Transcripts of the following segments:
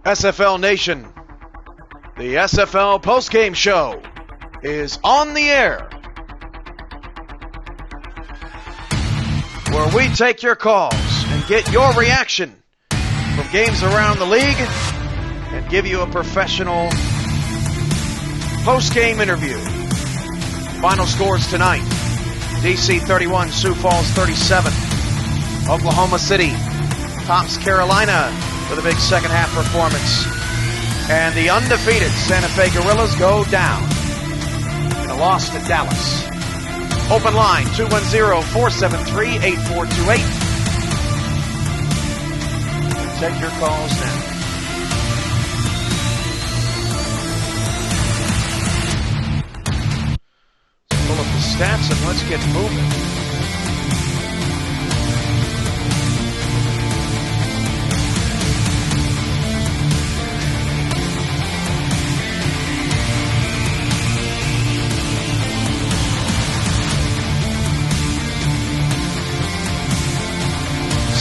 SFL Nation, the SFL Postgame Show is on the air, where we take your calls and get your reaction from games around the league and give you a professional postgame interview. Final scores tonight: DC 31, Sioux Falls 37. Oklahoma City tops Carolina with a big second half performance. And the undefeated Santa Fe Gorillas go down in a loss to Dallas. Open line 210-473-8428. Take your calls now. Let's pull up the stats and let's get moving.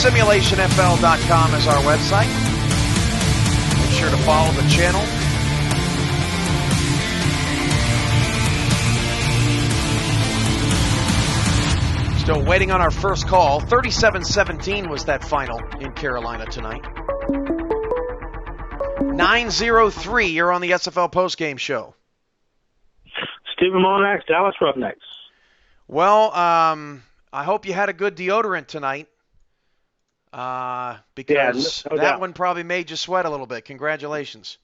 SimulationFL.com is our website. Make sure to follow the channel. Still waiting on our first call. 37-17 was that final in Carolina tonight. 903, you're on the SFL postgame show. Stephen Monax, Dallas Roughnecks. Well, I hope you had a good deodorant tonight. Because no that doubt. one probably made you sweat a little bit. Congratulations.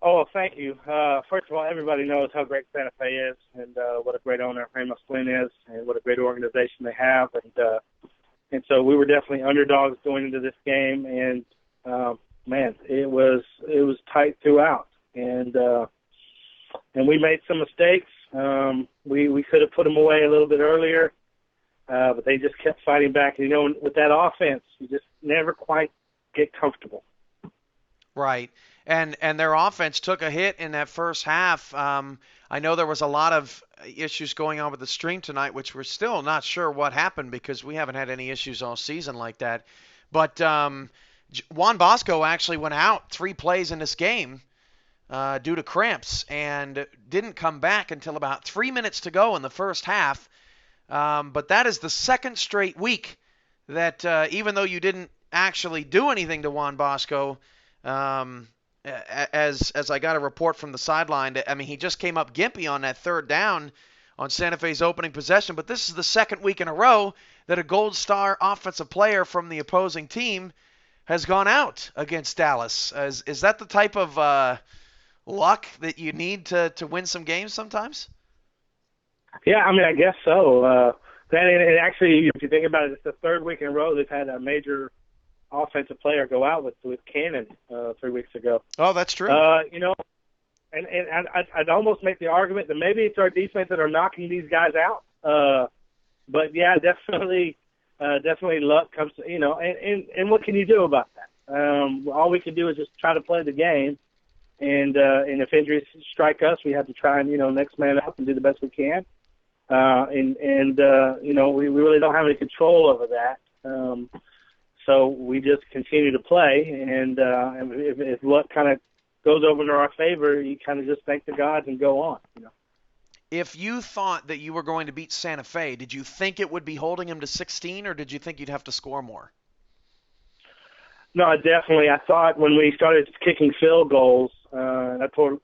Oh, thank you. First of all, everybody knows how great Santa Fe is and what a great owner Ramos Flynn is and what a great organization they have. And so we were definitely underdogs going into this game. And, man, it was tight throughout. And we made some mistakes. We could have put them away a little bit earlier. But they just kept fighting back. You know, with that offense, you just never quite get comfortable. Right. And their offense took a hit in that first half. I know there was a lot of issues going on with the stream tonight, which we're still not sure what happened because we haven't had any issues all season like that. But Juan Bosco actually went out 3 plays in this game due to cramps and didn't come back until about 3 minutes to go in the first half. But that is the second straight week that even though you didn't actually do anything to Juan Bosco, as I got a report from the sideline, I mean, he just came up gimpy on that third down on Santa Fe's opening possession. But this is the second week in a row that a Gold Star offensive player from the opposing team has gone out against Dallas. Is that the type of luck that you need to win some games sometimes? Yeah, I mean, I guess so. And actually, if you think about it, it's the third week in a row they've had a major offensive player go out with Cannon 3 weeks ago. Oh, that's true. You know, and I'd almost make the argument that maybe it's our defense that are knocking these guys out. But yeah, definitely luck comes to, you know, and what can you do about that? All we can do is just try to play the game. And if injuries strike us, we have to try and, you know, next man up and do the best we can. You know, we really don't have any control over that. So we just continue to play, and if luck kind of goes over in our favor, you kind of just thank the gods and go on. You know. If you thought that you were going to beat Santa Fe, did you think it would be holding him to 16, or did you think you'd have to score more? No, definitely. I thought when we started kicking field goals, and I told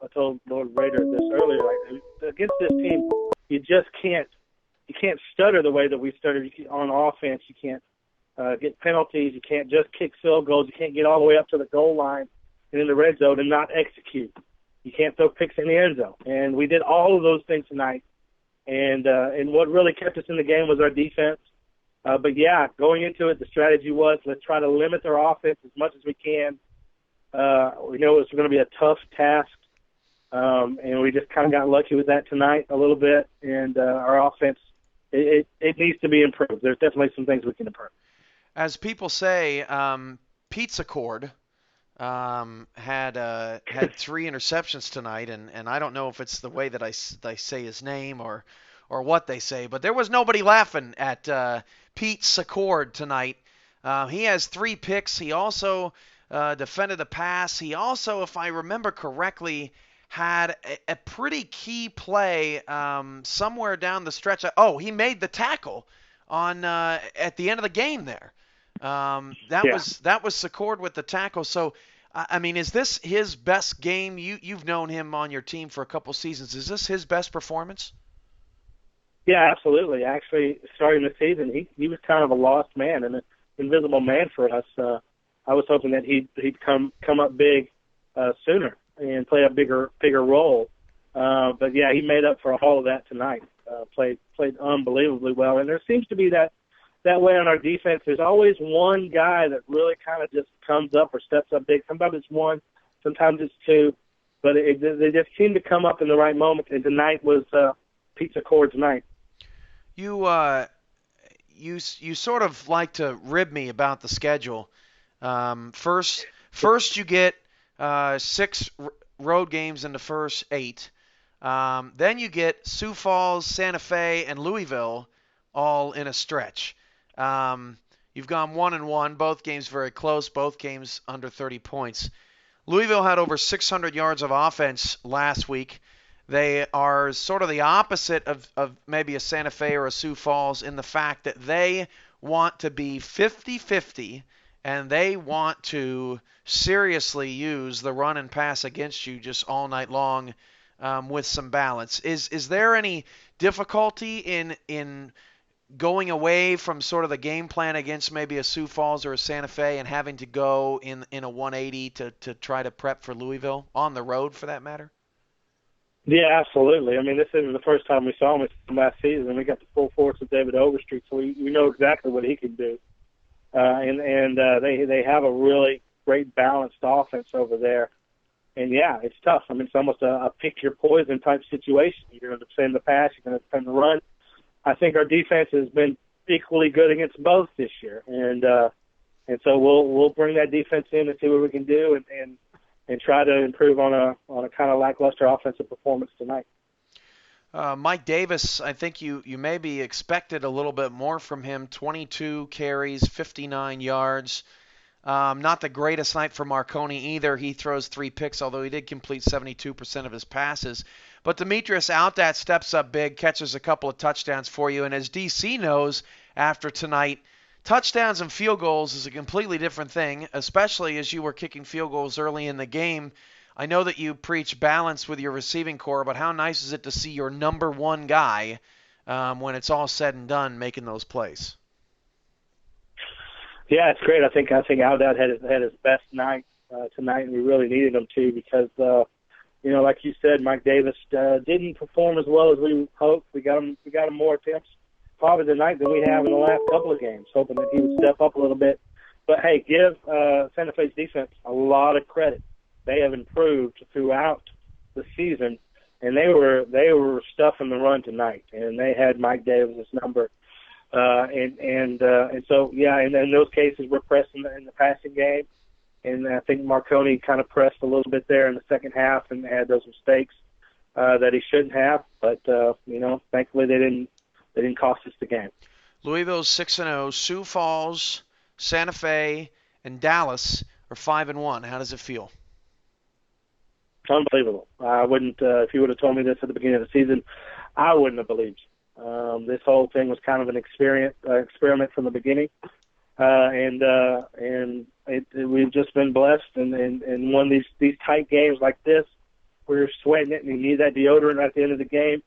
Lord Raider this earlier, like, against this team, you just can't stutter the way that we stuttered on offense. You can't get penalties. You can't just kick field goals. You can't get all the way up to the goal line and in the red zone and not execute. You can't throw picks in the end zone. And we did all of those things tonight. And what really kept us in the game was our defense. But yeah, going into it, the strategy was let's try to limit their offense as much as we can. We know it's going to be a tough task. And we just kind of got lucky with that tonight a little bit. And our offense, it needs to be improved. There's definitely some things we can improve. As people say, Pizza Cord had 3 interceptions tonight, and I don't know if it's the way that I say his name or what they say, but there was nobody laughing at Pete Secord tonight. He has 3 picks. He also defended the pass. He also, if I remember correctly, had a pretty key play somewhere down the stretch. Oh, he made the tackle on at the end of the game there. Yeah. That was Secord with the tackle. So, I mean, is this his best game? You've known him on your team for a couple seasons. Is this his best performance? Yeah, absolutely. Actually, starting the season, he was kind of a lost man and an invisible man for us. I was hoping that he'd come up big sooner and play a bigger role. But yeah, he made up for all of that tonight. Played unbelievably well, and there seems to be that way on our defense. There's always one guy that really kind of just comes up or steps up big. Sometimes it's one, sometimes it's two, but they just seem to come up in the right moment. And tonight was Pizza Cord's night. You sort of like to rib me about the schedule. First you get 6 road games in the first 8. Then you get Sioux Falls, Santa Fe, and Louisville all in a stretch. You've gone 1-1, both games very close, both games under 30 points. Louisville had over 600 yards of offense last week. They are sort of the opposite of maybe a Santa Fe or a Sioux Falls in the fact that they want to be 50-50 and they want to seriously use the run and pass against you just all night long with some balance. Is there any difficulty in going away from sort of the game plan against maybe a Sioux Falls or a Santa Fe and having to go in a 180 to try to prep for Louisville on the road for that matter? Yeah, absolutely. I mean, this isn't the first time we saw him last season. We got the full force of David Overstreet, so we know exactly what he can do. They have a really great balanced offense over there. And, yeah, it's tough. I mean, it's almost a pick-your-poison type situation. You're going to defend the pass. You're going to defend the run. I think our defense has been equally good against both this year. And so we'll bring that defense in and see what we can do and try to improve on a kind of lackluster offensive performance tonight. Mike Davis, I think you maybe expected a little bit more from him. 22 carries, 59 yards. Not the greatest night for Marconi either. He throws 3 picks, although he did complete 72% of his passes. But Demetrius Outdat steps up big, catches a couple of touchdowns for you. And as DC knows after tonight, touchdowns and field goals is a completely different thing, especially as you were kicking field goals early in the game. I know that you preach balance with your receiving core, but how nice is it to see your number one guy when it's all said and done making those plays? Yeah, it's great. I think Outdat had his best night tonight, and we really needed him to because, like you said, Mike Davis didn't perform as well as we hoped. We got him more attempts probably tonight than we have in the last couple of games, hoping that he would step up a little bit. But, hey, give Santa Fe's defense a lot of credit. They have improved throughout the season, and they were stuffing the run tonight, and they had Mike Davis' number. And so, yeah, and in those cases, we're pressing in the passing game. And I think Marconi kind of pressed a little bit there in the second half and had those mistakes that he shouldn't have. But, thankfully they didn't cost us the game. Louisville's 6-0. Sioux Falls, Santa Fe, and Dallas are 5-1. How does it feel? Unbelievable. I wouldn't, if you would have told me this at the beginning of the season, I wouldn't have believed you. This whole thing was kind of an experiment from the beginning. We've just been blessed and won these tight games like this. We're sweating it, and you need that deodorant at the end of the game.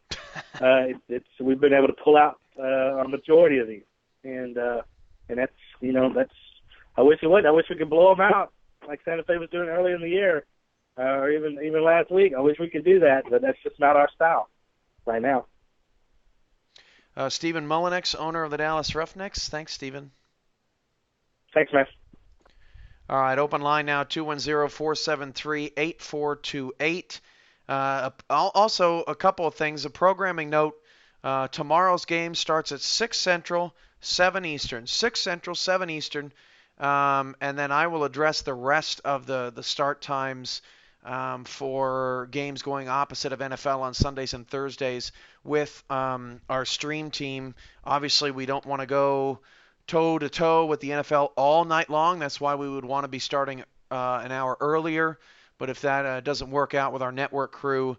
We've been able to pull out a majority of these, and that's I wish it would. I wish we could blow them out like Santa Fe was doing early in the year, or even last week. I wish we could do that, but that's just not our style right now. Stephen Mullinex, owner of the Dallas Roughnecks. Thanks, Stephen. Thanks, man. All right, open line now, 210-473-8428. Also, a couple of things. A programming note, tomorrow's game starts at 6 Central, 7 Eastern. 6 Central, 7 Eastern. And then I will address the rest of the start times for games going opposite of NFL on Sundays and Thursdays with our stream team. Obviously, we don't want to go toe-to-toe with the NFL all night long. That's why we would want to be starting an hour earlier. But if that doesn't work out with our network crew,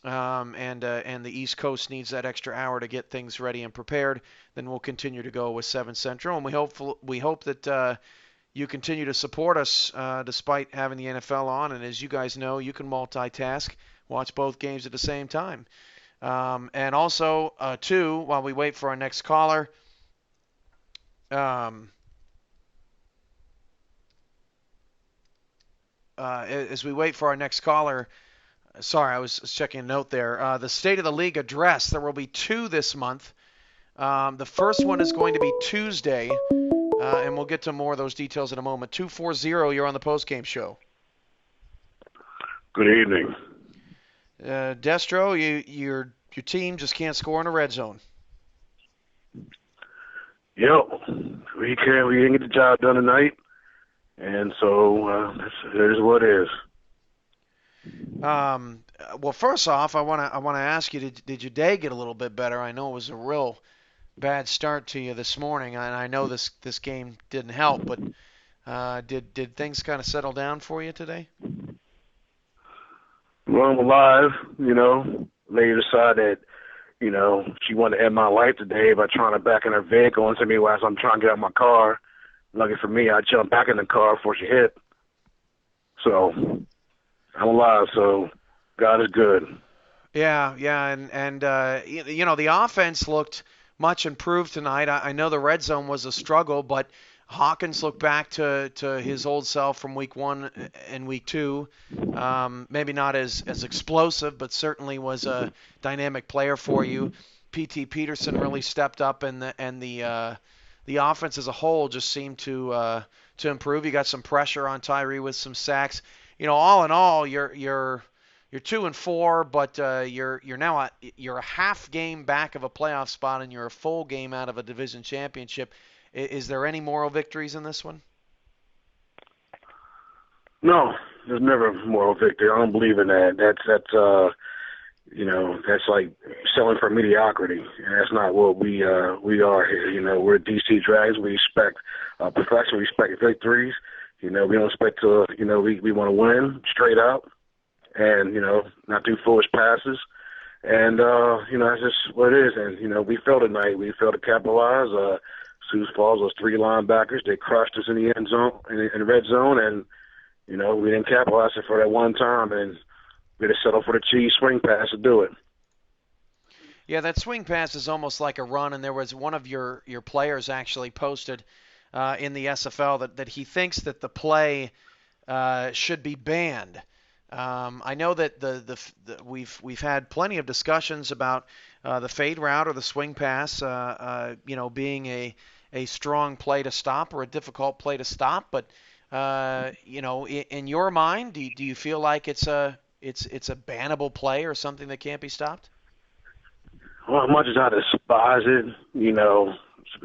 and the East Coast needs that extra hour to get things ready and prepared, then we'll continue to go with 7 Central. And we hope that you continue to support us despite having the NFL on. And as you guys know, you can multitask, watch both games at the same time. And also, too, while we wait for our next caller, as we wait for our next caller, sorry, I was checking a note there. The State of the League address, there will be 2 this month. The first one is going to be Tuesday, and we'll get to more of those details in a moment. 240, you're on the postgame show. Good evening. Destro, your team just can't score in a red zone. Yep, we didn't get the job done tonight, and so it is what it is. Well, first off, I want to ask you, did your day get a little bit better? I know it was a real bad start to you this morning, and I know this game didn't help, but did things kind of settle down for you today? Well, I'm alive, Lady decided, she wanted to end my life today by trying to back in her vehicle into me while I'm trying to get out of my car. Lucky for me, I jumped back in the car before she hit. So I'm alive, so God is good. Yeah, and the offense looked much improved tonight. I know the red zone was a struggle, but Hawkins looked back to his old self from week 1 and week 2. Maybe not as explosive, but certainly was a dynamic player for you. P.T. Peterson really stepped up, and the offense as a whole just seemed to improve. You got some pressure on Tyree with some sacks. All in all, you're 2-4, but you're now you're a half game back of a playoff spot, and you're a full game out of a division championship. Is there any moral victories in this one? No, there's never a moral victory. I don't believe in that. That's like selling for mediocrity, and that's not what we are here. We're DC Dragons. We expect perfection. We expect victories. We don't expect to. We want to win straight out, and not do foolish passes. And that's just what it is. And we failed tonight. We failed to capitalize. Sioux Falls, those 3 linebackers, they crushed us in the end zone, in the red zone, and we didn't capitalize it for that one time, and we had to settle for the cheese swing pass to do it. Yeah, that swing pass is almost like a run, and there was one of your players actually posted in the SFL that he thinks that the play should be banned. I know that we've had plenty of discussions about the fade route or the swing pass, being a strong play to stop or a difficult play to stop. But in your mind, do you feel like it's a bannable play or something that can't be stopped? Well, as much as I despise it,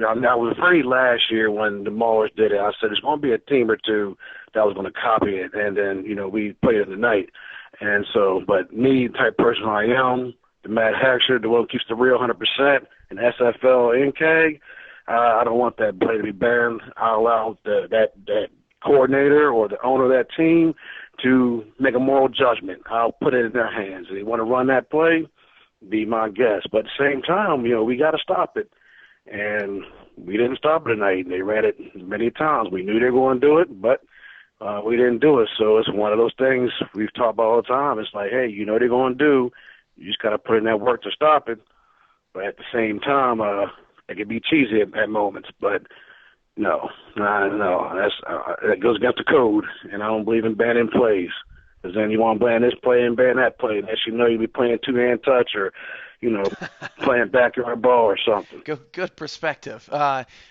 I was afraid last year when the Maulers did it. I said there's going to be a team or two that was going to copy it, and then we played it tonight. And so, but me, the type of person I am, the Matt Hacksher, the one who keeps the real 100%, and SFL NK, I don't want that play to be banned. I allow that coordinator or the owner of that team to make a moral judgment. I'll put it in their hands. If they want to run that play, be my guest. But at the same time, we got to stop it. And we didn't stop it tonight. They ran it many times. We knew they were going to do it, but we didn't do it. So it's one of those things we've talked about all the time. It's like, hey, they're going to do. You just got to put in that work to stop it. But at the same time, it can be cheesy at moments. But no, that goes against the code, and I don't believe in banning plays. Because then you want to ban this play and ban that play. Unless you'll be playing two-hand touch or, playing backyard ball or something. Good perspective.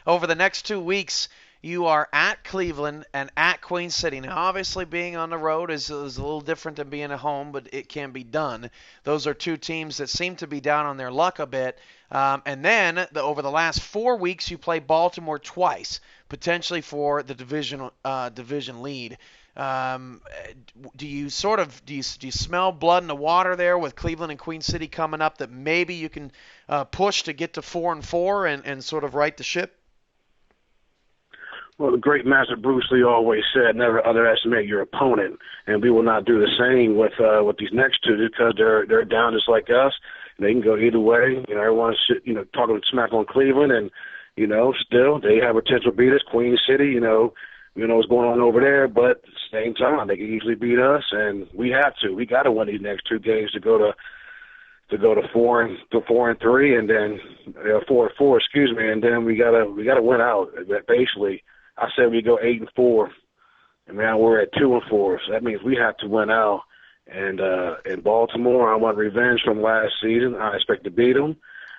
Over the next 2 weeks, you are at Cleveland and at Queen City. Now, obviously, being on the road is a little different than being at home, but it can be done. Those are 2 teams that seem to be down on their luck a bit. And then, over the last 4 weeks, you play Baltimore twice, potentially for the division lead. Do you smell blood in the water there with Cleveland and Queen City coming up that maybe you can push to get to 4-4 and sort of right the ship? Well, the great master Bruce Lee always said, "Never underestimate your opponent," and we will not do the same with these next two because they're down just like us. They can go either way. Everyone's talking smack on Cleveland, and still they have potential to beat us. Queen City, what's going on over there, but at the same time they can easily beat us, and we have to. We got to win these next two games to go to 4-3, and then 4-4, excuse me, and then we gotta win out. Basically, I said we go 8-4, and now we're at 2-4. So that means we have to win out. And in Baltimore, I want revenge from last season. I expect to beat them.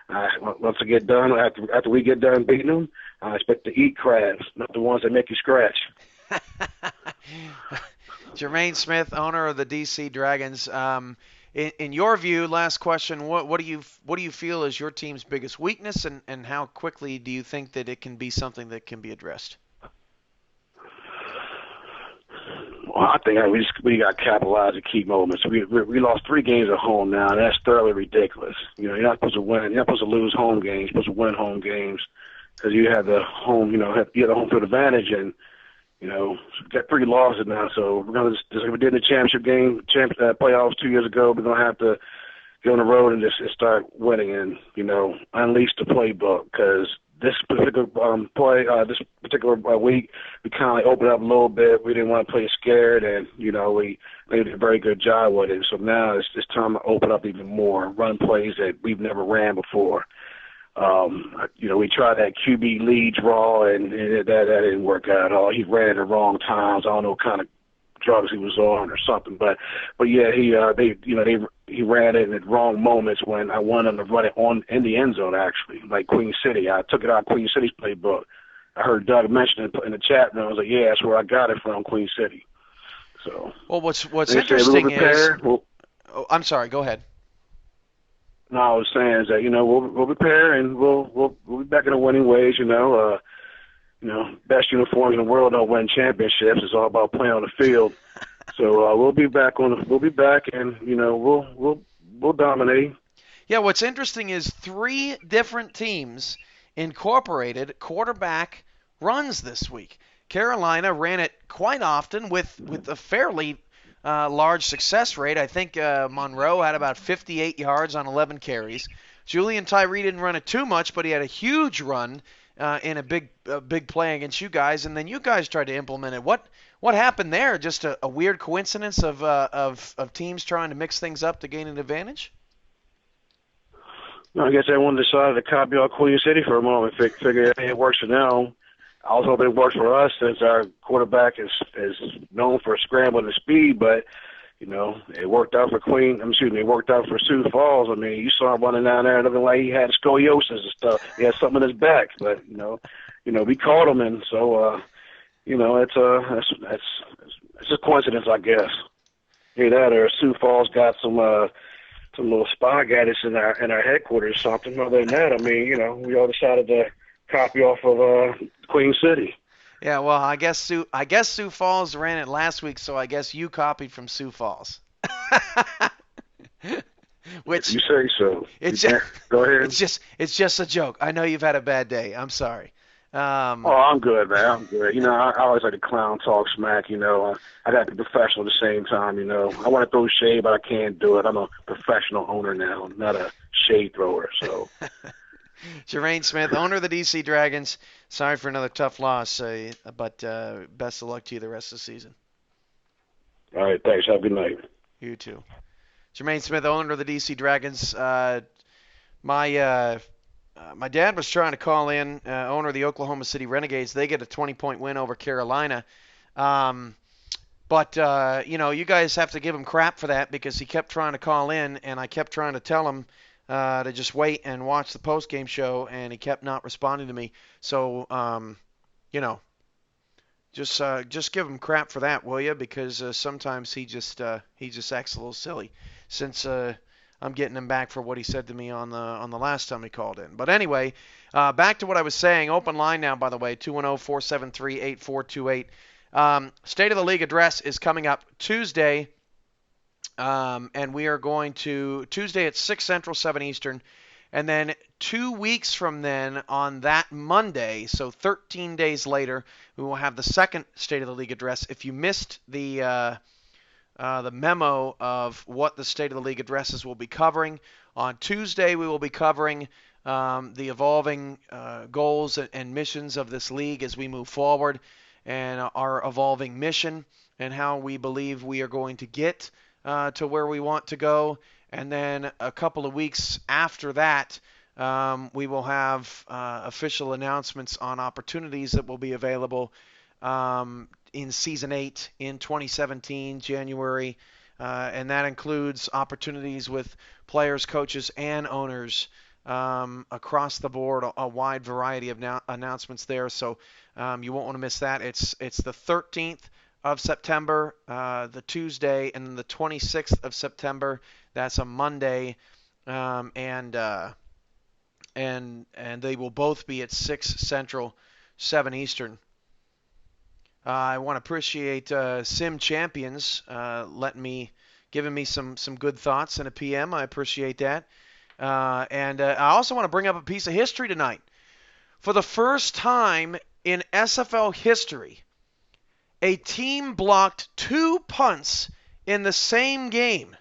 Once I get done, after we get done beating them, I expect to eat crabs, not the ones that make you scratch. Jermaine Smith, owner of the DC Dragons. In your view, last question, what do you feel is your team's biggest weakness, and how quickly do you think that it can be something that can be addressed? Well, I think we got to capitalize the key moments. We lost 3 games at home now, and that's thoroughly ridiculous. You're not supposed to win. You're not supposed to lose home games. You're supposed to win home games because you have the home. You have the home field advantage, and got 3 losses now. So we're gonna just like we did in the championship game, playoffs 2 years ago. We're gonna have to go on the road and just start winning and unleash the playbook because this particular this particular week, we kind of opened up a little bit. We didn't want to play scared, and we did a very good job with it. So now it's time to open up even more, run plays that we've never ran before. We tried that QB lead draw, and that didn't work out at all. He ran at the wrong times. I don't know what kind of drugs he was on or something, but yeah, he ran it in the wrong moments when I wanted him to run it in the end zone. Actually, like Queen City, I took it out of Queen City's playbook. I heard Doug mention it in the chat, and I was like, yeah, that's where I got it from, Queen City. So, well, what's interesting is, I'm sorry, go ahead. No, I was saying is that we'll prepare and we'll be back in the winning ways. Best uniforms in the world don't win championships. It's all about playing on the field. So we'll be back and we'll dominate. Yeah, what's interesting is 3 different teams incorporated quarterback runs this week. Carolina ran it quite often with a fairly large success rate. I think Monroe had about 58 yards on 11 carries. Julian Tyree didn't run it too much, but he had a huge run in a big play against you guys, and then you guys tried to implement it. What happened there? Just a weird coincidence of teams trying to mix things up to gain an advantage? No, I guess everyone decided to copy out Queen City for a moment. Figure it works for them. I was hoping it works for us since our quarterback is known for scrambling and speed, but it worked out for it worked out for Sioux Falls. I mean, you saw him running down there looking like he had scoliosis and stuff. He had something in his back, but we caught him, and so it's a coincidence, I guess. Either that or Sioux Falls got some little spy gadgets in our headquarters or something. Other than that, I mean, we all decided to copy off of Queen City. Yeah, well, I guess Sioux Falls ran it last week, so I guess you copied from Sioux Falls. Which you say so. Go ahead. It's just a joke. I know you've had a bad day. I'm sorry. I'm good, man. I'm good. I always like to clown talk smack. I got to be professional at the same time. I want to throw shade, but I can't do it. I'm a professional owner now, not a shade thrower. So. Jermaine Smith, owner of the DC Dragons. Sorry for another tough loss, but best of luck to you the rest of the season. All right, thanks. Have a good night. You too. Jermaine Smith, owner of the DC Dragons. My dad was trying to call in, owner of the Oklahoma City Renegades. They get a 20-point win over Carolina. But you guys have to give him crap for that because he kept trying to call in, and I kept trying to tell him to just wait and watch the post-game show, and he kept not responding to me. So, just give him crap for that, will you? Because sometimes he just acts a little silly. Since I'm getting him back for what he said to me on the last time he called in. But anyway, back to what I was saying. Open line now, by the way, 210-473-8428. State of the League address is coming up Tuesday. And we are going to Tuesday at 6 Central, 7 Eastern, And then 2 weeks from then, on that Monday, so 13 days later, we will have the second State of the League address. If you missed the memo of what the State of the League addresses will be covering, on Tuesday we will be covering the evolving goals and missions of this league as we move forward, and our evolving mission and how we believe we are going to get to where we want to go. And then a couple of weeks after that, we will have official announcements on opportunities that will be available in Season 8 in 2017, January. And that includes opportunities with players, coaches, and owners across the board, a wide variety of announcements there. So you won't want to miss that. It's the 13th of September, the Tuesday, and then the 26th of September. That's a Monday, and they will both be at 6 Central, 7 Eastern. I want to appreciate Sim Champions giving me some good thoughts in a PM. I appreciate that. And I also want to bring up a piece of history tonight. For the first time in SFL history, a team blocked 2 punts in the same game.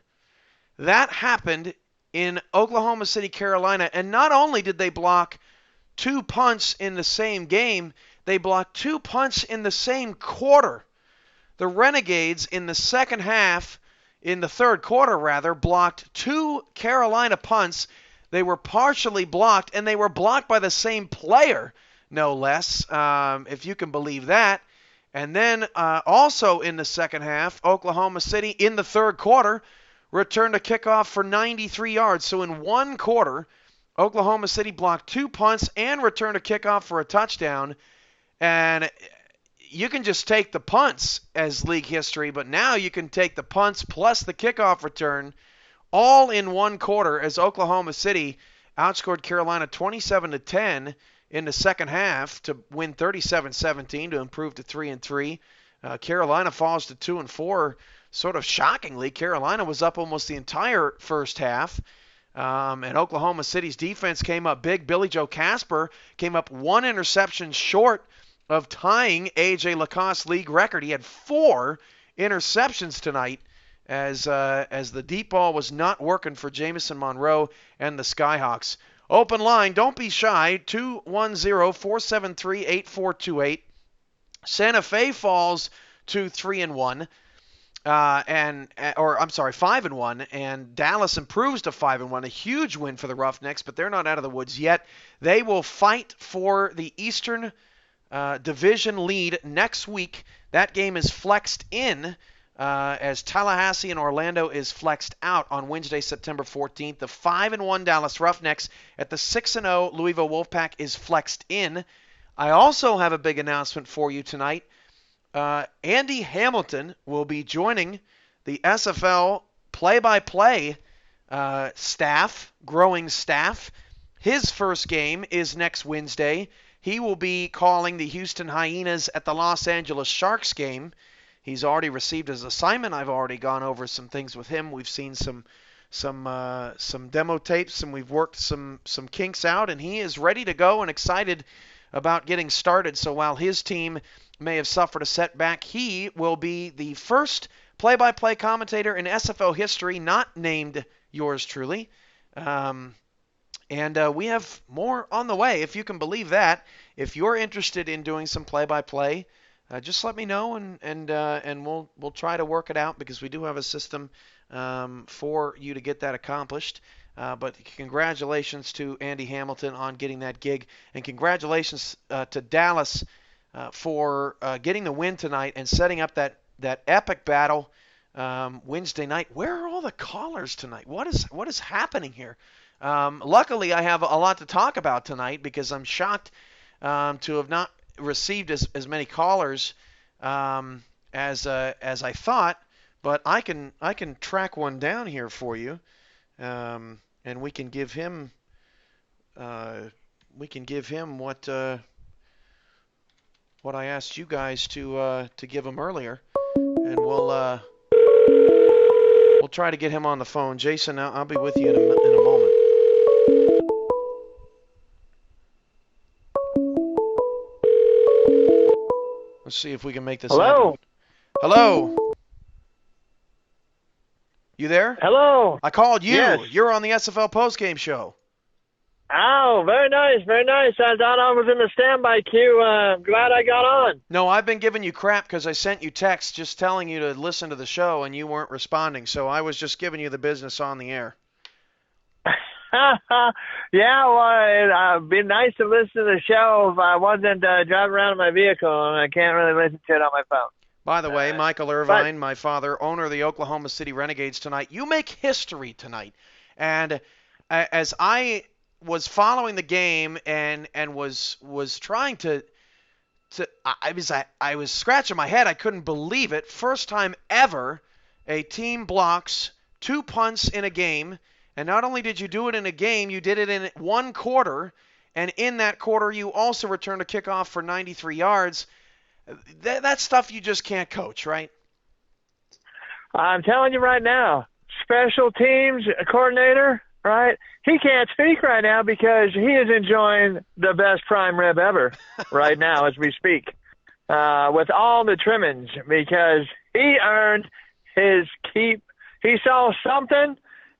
That happened in Oklahoma City, Carolina. And not only did they block 2 punts in the same game, they blocked 2 punts in the same quarter. The Renegades in the second half, in the third quarter rather, blocked 2 Carolina punts. They were partially blocked, and they were blocked by the same player, no less, if you can believe that. And then also in the second half, Oklahoma City in the third quarter returned a kickoff for 93 yards. So in one quarter, Oklahoma City blocked 2 punts and returned a kickoff for a touchdown. And you can just take the punts as league history, but now you can take the punts plus the kickoff return all in one quarter as Oklahoma City outscored Carolina 27-10 in the second half to win 37-17 to improve to 3-3. Carolina falls to 2-4. Sort of shockingly, Carolina was up almost the entire first half. And Oklahoma City's defense came up big. Billy Joe Casper came up 1 interception short of tying A.J. Lacoste's league record. He had 4 interceptions tonight as the deep ball was not working for Jamison Monroe and the Skyhawks. Open line, don't be shy, 210-473-8428. Santa Fe falls to 3-1. 5-1, and Dallas improves to 5-1, a huge win for the Roughnecks, but they're not out of the woods yet. They will fight for the Eastern Division lead next week. That game is flexed in as Tallahassee and Orlando is flexed out on Wednesday, September 14th. The 5-1 Dallas Roughnecks at the 6-0 Louisville Wolfpack is flexed in. I also have a big announcement for you tonight. Andy Hamilton will be joining the SFL play-by-play growing staff. His first game is next Wednesday. He will be calling the Houston Hyenas at the Los Angeles Sharks game. He's already received his assignment. I've already gone over some things with him. We've seen some demo tapes, and we've worked some kinks out, and he is ready to go and excited about getting started. So while his team may have suffered a setback, he will be the first play-by-play commentator in SFL history not named yours truly. And we have more on the way, if you can believe that. If you're interested in doing some play-by-play, just let me know, and we'll try to work it out, because we do have a system for you to get that accomplished. But congratulations to Andy Hamilton on getting that gig, and congratulations to Dallas for getting the win tonight and setting up that epic battle Wednesday night. Where are all the callers tonight? What is happening here? Luckily, I have a lot to talk about tonight, because I'm shocked to have not received as many callers as I thought. But I can track one down here for you, and we can give him what I asked you guys to give him earlier, and we'll try to get him on the phone. Jason, I'll be with you in a moment. Let's see if we can make this happen. Hello? Hello? You there? Hello? I called you. Yes. You're on the SFL postgame show. Oh, very nice, very nice. I thought I was in the standby queue. Glad I got on. No, I've been giving you crap because I sent you texts just telling you to listen to the show and you weren't responding. So I was just giving you the business on the air. Yeah, well, it'd be nice to listen to the show if I wasn't driving around in my vehicle, and I can't really listen to it on my phone. By the way, Michael Irvine, my father, owner of the Oklahoma City Renegades tonight. You make history tonight. And as I was following the game and was trying to I was scratching my head. I couldn't believe it. First time ever a team blocks 2 punts in a game. And not only did you do it in a game, you did it in 1 quarter. And in that quarter, you also returned a kickoff for 93 yards. That's stuff you just can't coach, right? I'm telling you right now, special teams coordinator, right? He can't speak right now because he is enjoying the best prime rib ever right now as we speak, with all the trimmings, because he earned his keep. He saw something,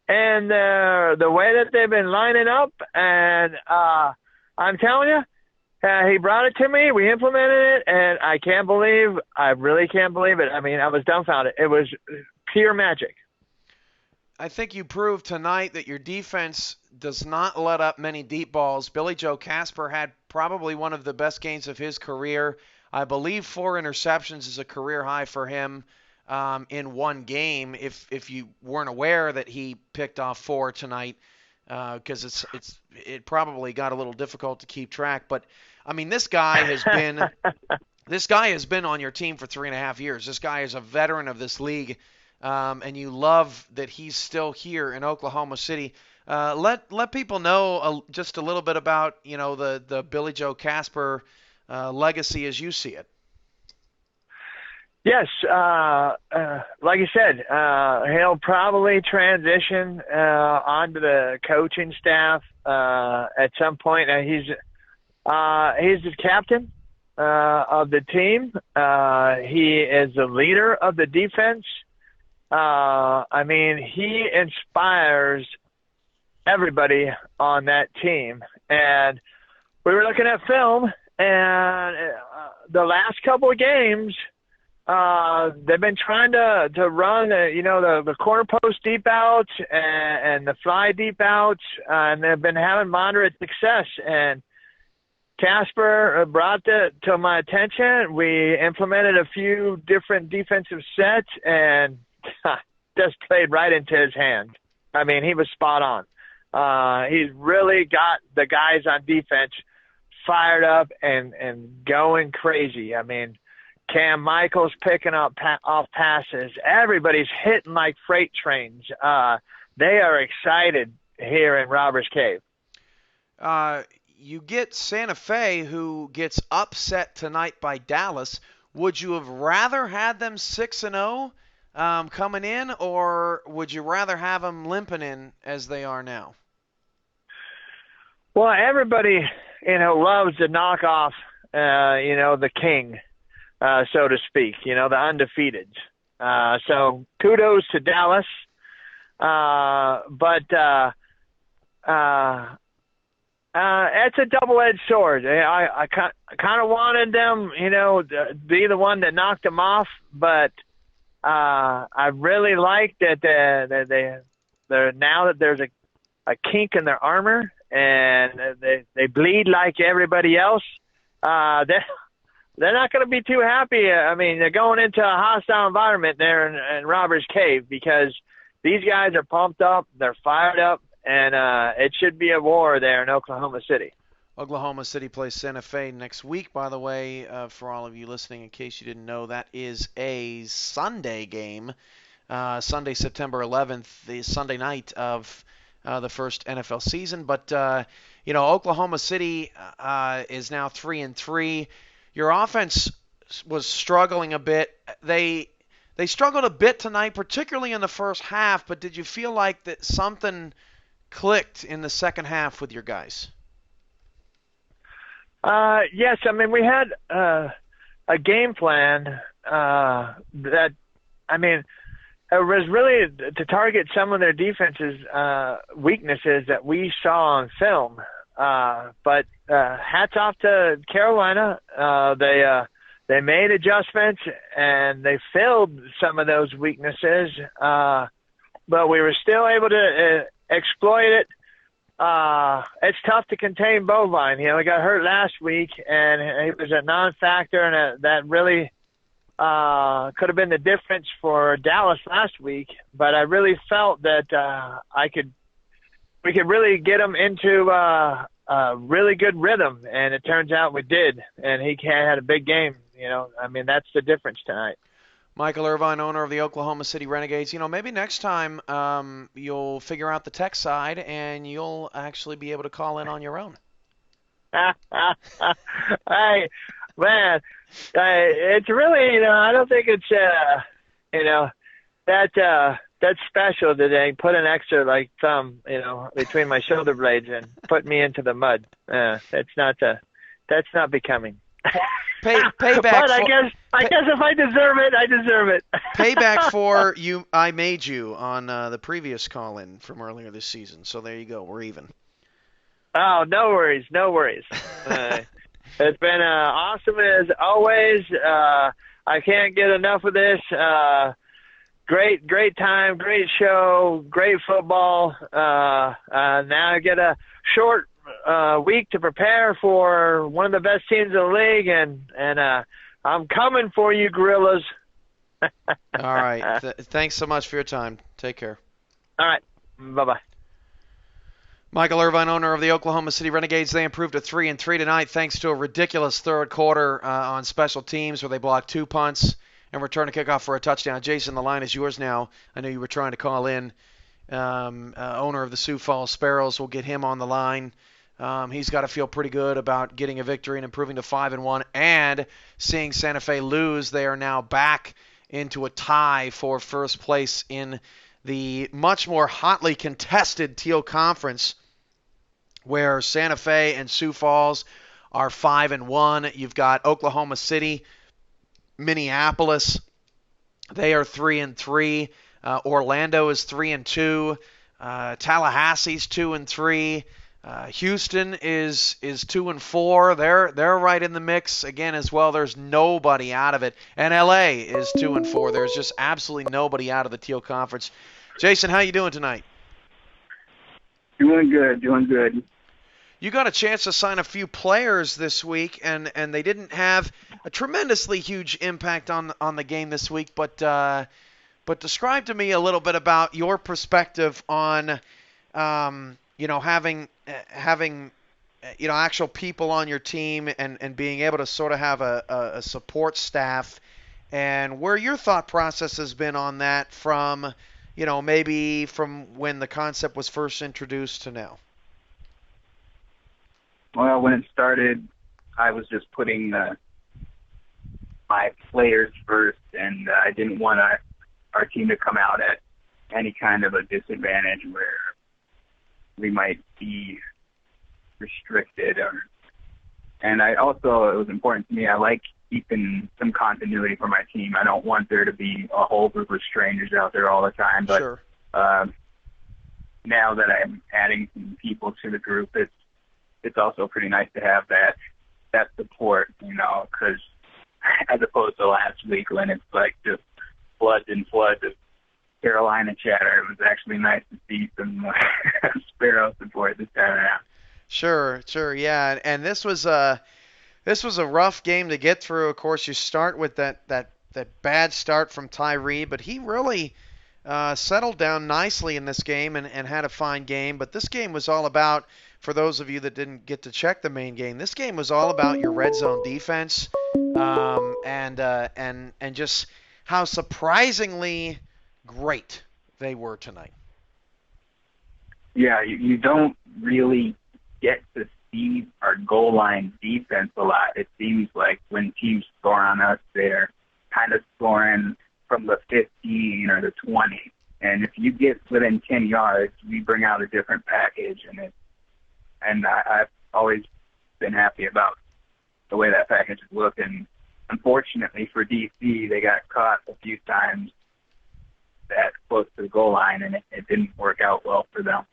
and the way that they've been lining up, and I'm telling you, he brought it to me. We implemented it, and I really can't believe it. I mean, I was dumbfounded. It was pure magic. I think you proved tonight that your defense does not let up many deep balls. Billy Joe Casper had probably one of the best games of his career. I believe 4 interceptions is a career high for him in one game. If you weren't aware that he picked off 4 tonight, because it probably got a little difficult to keep track. But I mean, this guy has been on your team for 3.5 years. This guy is a veteran of this league. And you love that he's still here in Oklahoma City. Let people know just a little bit about the Billy Joe Casper legacy as you see it. Yes, like you said, he'll probably transition onto the coaching staff at some point. He's the captain of the team. He is the leader of the defense. I mean, he inspires everybody on that team. And we were looking at film, and the last couple of games, they've been trying to run, the corner post deep outs and the fly deep outs, and they've been having moderate success. And Casper brought that to my attention. We implemented a few different defensive sets, and just played right into his hand. I mean, he was spot on. He's really got the guys on defense fired up and going crazy. I mean, Cam Michaels picking up off passes. Everybody's hitting like freight trains. They are excited here in Robbers Cave. You get Santa Fe, who gets upset tonight by Dallas. Would you have rather had them 6-0? Coming in, or would you rather have them limping in as they are now? Well, everybody, loves to knock off, the king, so to speak, the undefeated. So kudos to Dallas. But it's a double-edged sword. I kind of wanted them, to be the one that knocked them off, but I really like that they're now that there's a kink in their armor and they bleed like everybody else. They're not going to be too happy. I mean, they're going into a hostile environment there in Robbers Cave because these guys are pumped up, they're fired up, and it should be a war there in Oklahoma City. Oklahoma City plays Santa Fe next week, by the way, for all of you listening, in case you didn't know. That is a Sunday game, Sunday, September 11th, the Sunday night of the first NFL season. But, Oklahoma City is now 3-3. Your offense was struggling a bit. They struggled a bit tonight, particularly in the first half, but did you feel like that something clicked in the second half with your guys? Yes, I mean, we had a game plan that, I mean, it was really to target some of their defense's weaknesses that we saw on film. But hats off to Carolina. They made adjustments and they filled some of those weaknesses. But we were still able to exploit it. It's tough to contain Bovine. You know, he got hurt last week, and it was a non-factor, and that really could have been the difference for Dallas last week. But I really felt that we could really get him into a really good rhythm, and it turns out we did. And he had a big game. You know, I mean, that's the difference tonight. Michael Irvine, owner of the Oklahoma City Renegades. You know, maybe next time you'll figure out the tech side and you'll actually be able to call in on your own. Hey, man, it's really, you know, I don't think it's, you know, that's special that they put an extra, like, thumb, you know, between my shoulder blades and put me into the mud. That's not becoming. Payback. But I guess if I deserve it, I deserve it. Payback for you. I made you on the previous call-in from earlier this season. So there you go. We're even. Oh, no worries. It's been awesome as always. I can't get enough of this. Great time, great show, great football. Now I get a short week to prepare for one of the best teams in the league, and I'm coming for you, Gorillas. All right. Thanks so much for your time. Take care. All right. Bye-bye. Michael Irvine, owner of the Oklahoma City Renegades. They improved to 3-3 tonight thanks to a ridiculous third quarter on special teams where they blocked 2 punts and returned a kickoff for a touchdown. Jason, the line is yours now. I know you were trying to call in. Owner of the Sioux Falls Sparrows. We'll get him on the line. He's got to feel pretty good about getting a victory and improving to 5-1 and seeing Santa Fe lose. They are now back into a tie for first place in the much more hotly contested Teal Conference, where Santa Fe and Sioux Falls are 5-1. You've got Oklahoma City, Minneapolis. They are 3-3. Orlando is 3-2. Tallahassee's 2-3. Houston is 2-4. They're right in the mix again as well. There's nobody out of it, and LA is 2-4. There's just absolutely nobody out of the Teal Conference. Jason, how you doing tonight? Doing good. You got a chance to sign a few players this week, and they didn't have a tremendously huge impact on the game this week. But describe to me a little bit about your perspective on having actual people on your team and being able to sort of have a support staff, and where your thought process has been on that from, maybe from when the concept was first introduced to now. Well, when it started, I was just putting my players first, and I didn't want our team to come out at any kind of a disadvantage where we might be restricted. And I also, it was important to me, I like keeping some continuity for my team. I don't want there to be a whole group of strangers out there all the time. But Sure. Now that I'm adding some people to the group, it's also pretty nice to have that support, because as opposed to last week when it's like just floods and floods of Carolina chatter, it was actually nice to see some Sparrow support this time around. Sure, yeah. And this was a rough game to get through. Of course, you start with that bad start from Tyree, but he really settled down nicely in this game and had a fine game. But this game was all about, for those of you that didn't get to check the main game, this game was all about your red zone defense, and just how surprisingly great they were tonight. Yeah, you don't really get to see our goal line defense a lot. It seems like when teams score on us, they're kind of scoring from the 15 or the 20. And if you get within 10 yards, we bring out a different package, and I've always been happy about the way that package has looked. And unfortunately for DC, they got caught a few times that close to the goal line, and it didn't work out well for them.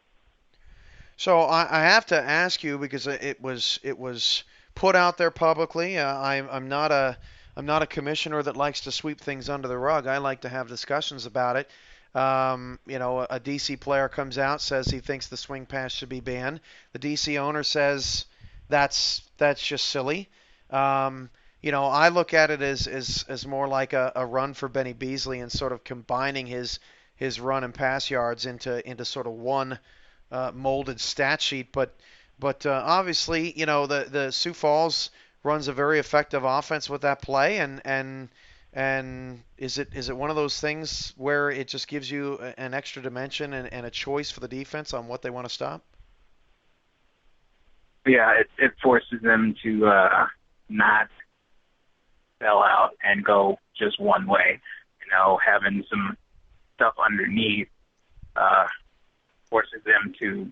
So I have to ask you because it was put out there publicly. I'm not a commissioner that likes to sweep things under the rug. I like to have discussions about it. A DC player comes out, says he thinks the swing pass should be banned. The DC owner says that's just silly. I look at it as more like a run for Benny Beasley and sort of combining his run and pass yards into sort of one molded stat sheet. But obviously, the Sioux Falls runs a very effective offense with that play, and is it one of those things where it just gives you an extra dimension and a choice for the defense on what they want to stop? Yeah, it forces them to not sell out and go just one way. Having some stuff underneath forces them to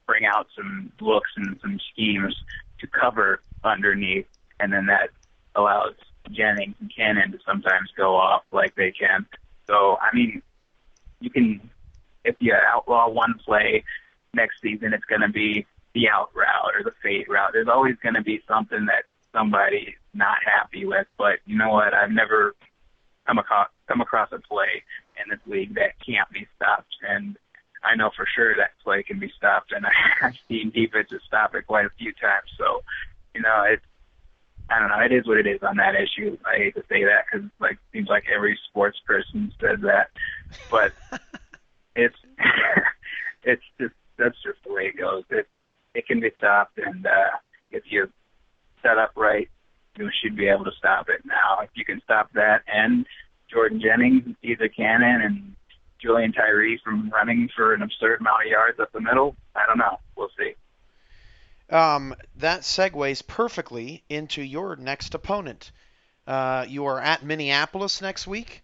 bring out some looks and some schemes to cover underneath, and then that allows Jennings and Cannon to sometimes go off like they can. So, I mean, if you outlaw one play, next season it's going to be the out route or the fade route. There's always going to be something that somebody's not happy with. But you know what? I've never come across a play in this league that can't be stopped. And I know for sure that play can be stopped, and I've seen defenses stop it quite a few times. So, I don't know. It is what it is on that issue. I hate to say that because it seems like every sports person says that, but it's that's just the way it goes. It can be stopped, and if you set up right, you should be able to stop it. Now, if you can stop that and Jordan Jennings, either Cannon, and Julian Tyree from running for an absurd amount of yards up the middle, I don't know. We'll see. That segues perfectly into your next opponent. You are at Minneapolis next week.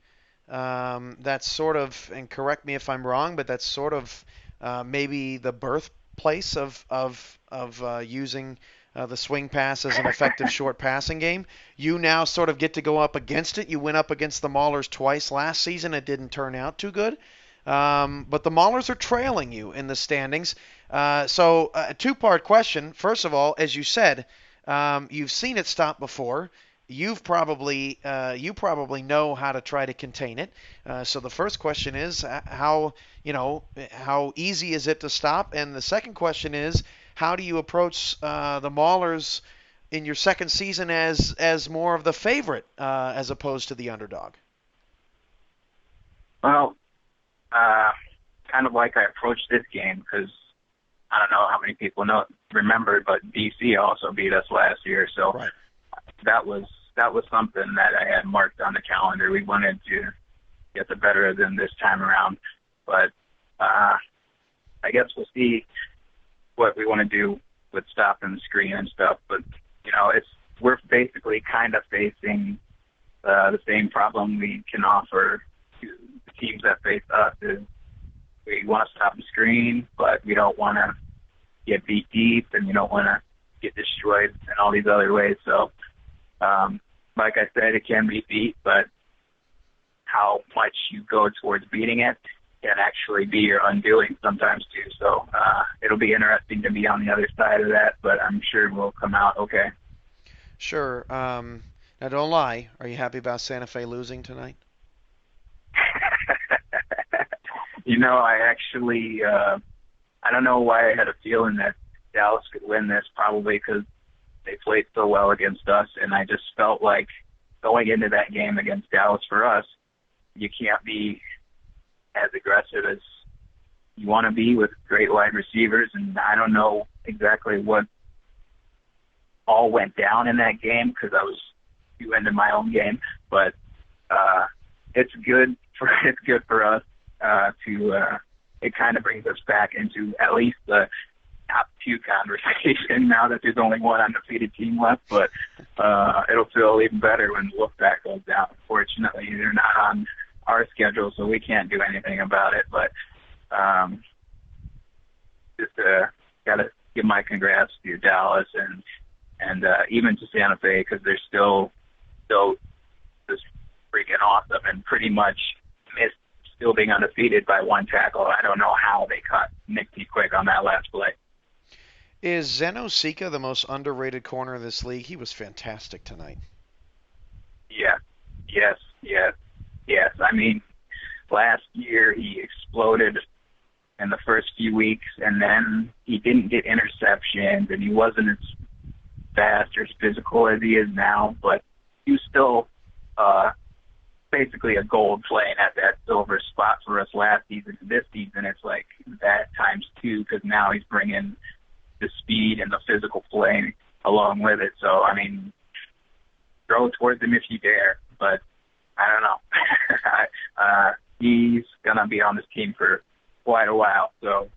That's sort of, and correct me if I'm wrong, but that's sort of maybe the birthplace of using the swing pass as an effective short passing game. You now sort of get to go up against it. You went up against the Maulers twice last season. It didn't turn out too good. But the Maulers are trailing you in the standings. So a two-part question. First of all, as you said, you've seen it stop before. You probably know how to try to contain it. So the first question is how easy is it to stop? And the second question is how do you approach the Maulers in your second season as more of the favorite as opposed to the underdog? Well, kind of like I approached this game because I don't know how many people remember, but DC also beat us last year, so right. that was something that I had marked on the calendar. We wanted to get the better of them this time around, but I guess we'll see what we want to do with stopping the screen and stuff. But we're basically kind of facing the same problem we can offer to the teams that face us. Is we want to stop the screen, but we don't want to get beat deep, and we don't want to get destroyed in all these other ways. So, like I said, it can be beat, but how much you go towards beating it can actually be your undoing sometimes too. So it'll be interesting to be on the other side of that, but I'm sure we'll come out okay. Sure. Now, don't lie. Are you happy about Santa Fe losing tonight? I actually, I don't know why I had a feeling that Dallas could win this, probably because they played so well against us, and I just felt like going into that game against Dallas for us, you can't be as aggressive as you want to be with great wide receivers, and I don't know exactly what all went down in that game because I was too into my own game, but it's good for us to it kind of brings us back into at least the top two conversation now that there's only one undefeated team left, but it'll feel even better when Wolfpack goes down. Unfortunately, they're not on our schedule, so we can't do anything about it, but just got to give my congrats to Dallas and even to Santa Fe because they're still still just freaking awesome and pretty much missed still being undefeated by one tackle. I don't know how they caught Nick T. Quick on that last play. Is Zeno Sika the most underrated corner of this league? He was fantastic tonight. Yeah. Yes. I mean, last year he exploded in the first few weeks, and then he didn't get interceptions, and he wasn't as fast or as physical as he is now, but he was still basically a gold playing at that silver spot for us last season. This season, it's like that times two, because now he's bringing the speed and the physical play along with it. So, I mean, throw towards him if you dare, but I don't know. He's going to be on this team for quite a while. So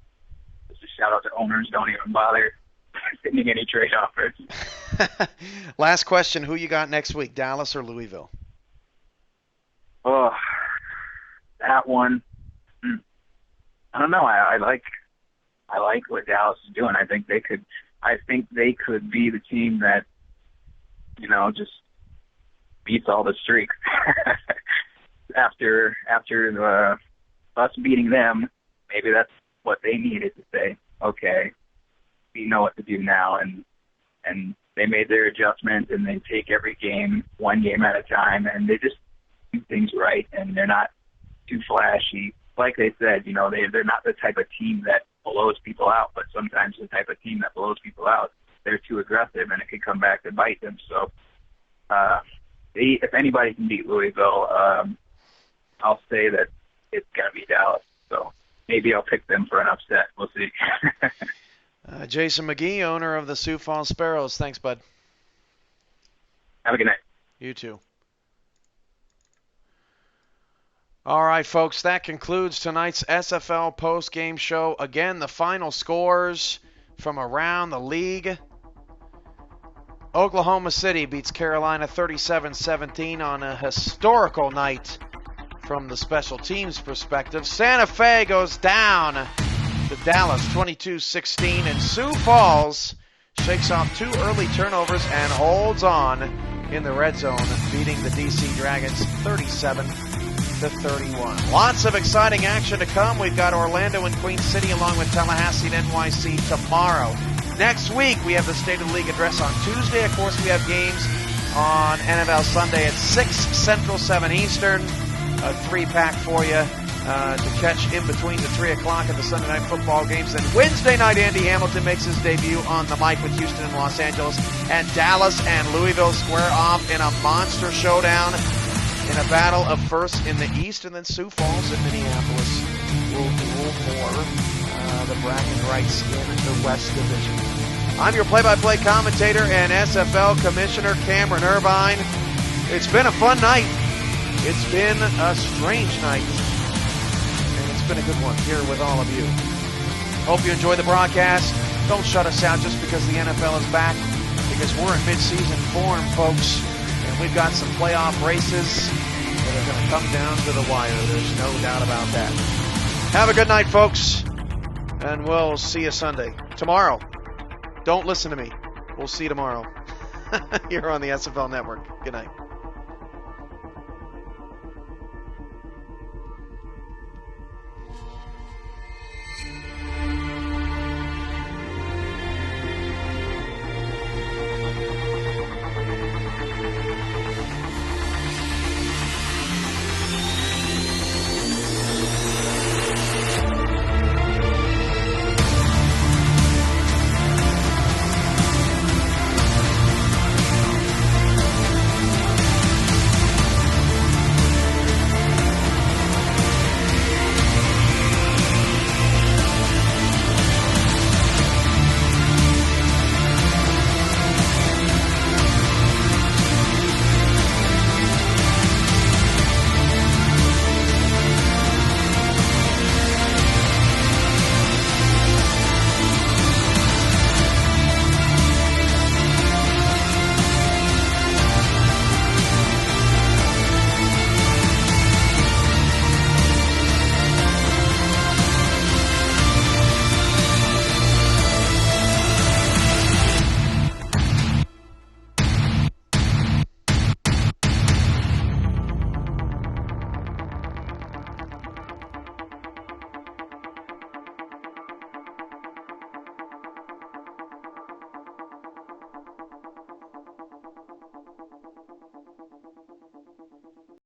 just a shout out to owners. Don't even bother sending any trade offers. Last question. Who you got next week, Dallas or Louisville? Oh, that one. I don't know. I like what Dallas is doing. I think they could be the team that, just beats all the streaks. After us beating them, maybe that's what they needed to say, okay, we know what to do now, and they made their adjustments, and they take every game one game at a time, and they just do things right, and they're not too flashy. Like they said, they're not the type of team that blows people out, but sometimes the type of team that blows people out, they're too aggressive, and it could come back to bite them. So if anybody can beat Louisville, I'll say that it's going to be Dallas. So maybe I'll pick them for an upset. We'll see. Jason McGee, owner of the Sioux Falls Sparrows. Thanks, bud. Have a good night. You too. All right, folks, that concludes tonight's SFL post-game show. Again, the final scores from around the league. Oklahoma City beats Carolina 37-17 on a historical night from the special teams perspective. Santa Fe goes down to Dallas 22-16, and Sioux Falls shakes off 2 early turnovers and holds on in the red zone, beating the DC Dragons 37-31. Lots of exciting action to come. We've got Orlando and Queen City along with Tallahassee and NYC tomorrow. Next week, we have the State of the League address on Tuesday. Of course, we have games on NFL Sunday at 6 Central, 7 Eastern. A 3-pack for you to catch in between the 3 o'clock and the Sunday night football games. And Wednesday night, Andy Hamilton makes his debut on the mic with Houston and Los Angeles. And Dallas and Louisville square off in a monster showdown in a battle of first in the East. And then Sioux Falls and Minneapolis will duel for the bragging rights in the West Division. I'm your play-by-play commentator and SFL Commissioner Cameron Irvine. It's been a fun night. It's been a strange night. And it's been a good one here with all of you. Hope you enjoy the broadcast. Don't shut us out just because the NFL is back, because we're in mid-season form, folks. And we've got some playoff races that are going to come down to the wire. There's no doubt about that. Have a good night, folks. And we'll see you Sunday. Tomorrow. Don't listen to me. We'll see you tomorrow here on the SFL Network. Good night.